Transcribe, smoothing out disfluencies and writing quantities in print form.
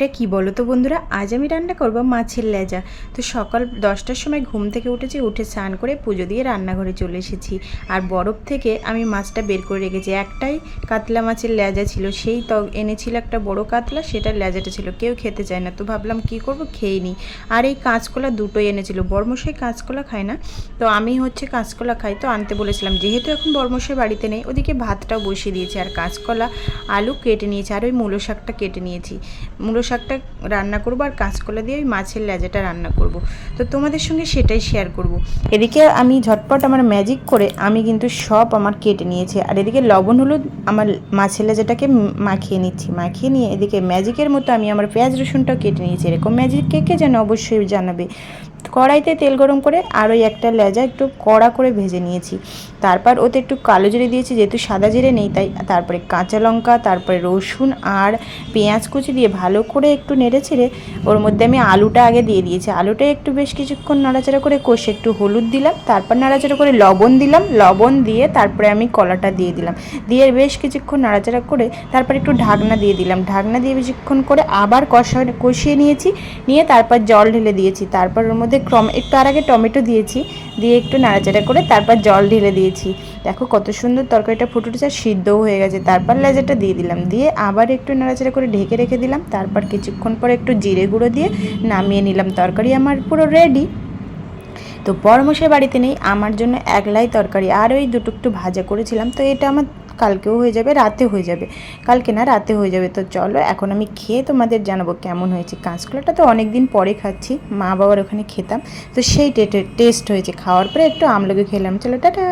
এটা কি বলো তো বন্ধুরা, আজ আমি রান্না করব মাছের লেজা। তো সকাল 10টার সময় ঘুম থেকে উঠেছি, উঠে স্নান করে পুজো দিয়ে রান্নাঘরে চলে এসেছি। আর বরফ থেকে আমি মাছটা বের করে রেখেছি। একটাই কাতলা মাছের লেজা ছিল, সেই এনেছিল একটা বড় কাতলা, সেটার লেজাটা ছিল, কেউ খেতে চায় না। তো ভাবলাম কি করব, খেয়ে নিই। আর এই কাঁচকলা দুটোই এনেছিল, বড়মশাই কাঁচকলা খায় না, তো আমি কাঁচকলা খাই, তো আনতে বলেছিলাম। যেহেতু এখন বড়মশাই বাড়িতে নেই, ওদিকে ভাতটাও বসিয়ে দিয়েছি, আর কাঁচকলা আলু কেটে নিয়েছি, আর ওই মূলো শাকটা কেটে নিয়েছি। মূলো শাকটা রান্না করবো, আর কাঁচকলা দিয়ে ওই মাছের লেজাটা রান্না করব। তো তোমাদের সঙ্গে সেটাই শেয়ার করব। এদিকে আমি ঝটপট আমার ম্যাজিক করে আমি কিন্তু সব আমার কেটে নিয়েছি, আর এদিকে লবণ হলুদ আমার মাছের লেজাটাকে মাখিয়ে নিচ্ছি। মাখিয়ে নিয়ে এদিকে ম্যাজিকের মতো আমি আমার পেঁয়াজ রসুনটাও কেটে নিয়েছি। এরকম ম্যাজিক কে কে যেন অবশ্যই জানাবে। কড়াইতে তেল গরম করে আর ওই একটা লেজা একটু কড়া করে ভেজে নিয়েছি। তারপর ওতে একটু কালো জিরে দিয়েছি, যেহেতু সাদা জিরে নেই তাই। তারপরে কাঁচা লঙ্কা, তারপরে রসুন আর পেঁয়াজ কুচি দিয়ে ভালো করে একটু নেড়ে ছেড়ে ওর মধ্যে আমি আলুটা আগে দিয়ে দিয়েছি। আলুটা একটু বেশ কিছুক্ষণ নাড়াচাড়া করে কষে একটু হলুদ দিলাম, তারপর নাড়াচাড়া করে লবণ দিলাম। লবণ দিয়ে তারপরে আমি কলাটা দিয়ে দিলাম, দিয়ে বেশ কিছুক্ষণ নাড়াচাড়া করে তারপর একটু ঢাকনা দিয়ে দিলাম। ঢাকনা দিয়ে বেশিক্ষণ করে আবার কষিয়ে নিয়েছি। নিয়ে তারপর জল ঢেলে দিয়েছি। তারপর ওর মধ্যে একটু আর আগে টমেটো দিয়েছি, দিয়ে একটু নাড়াচাড়া করে তারপর জল ঢেলে দিয়েছি। দেখো কত সুন্দর তরকারিটা ফুটে উঠেছে, আর সিদ্ধও হয়ে গেছে। তারপর লেজাটা দিয়ে দিলাম, দিয়ে আবার একটু নাড়াচাড়া করে ঢেকে রেখে দিলাম। তারপর কিছুক্ষণ পরে একটু জিরে গুঁড়ো দিয়ে নামিয়ে নিলাম। তরকারি আমার পুরো রেডি। তো বড়মশাই বাড়িতে নেই, আমার জন্য একলাই তরকারি আর ওই দুটো একটু ভাজা করেছিলাম। তো এটা আমার কালকেও হয়ে যাবে, রাতে হয়ে যাবে, কালকে না রাতে হয়ে যাবে। তো চলো এখন আমি খেয়ে তোমাদের জানাবো কেমন হয়েছে। কাঁচকলাটা তো অনেক দিন পরে খাচ্ছি, মা বাবার ওখানে খেতাম, তো সেই টেস্ট হয়েছে। খাওয়ার পরে একটু আমলকি খেলাম। চলো টাটা।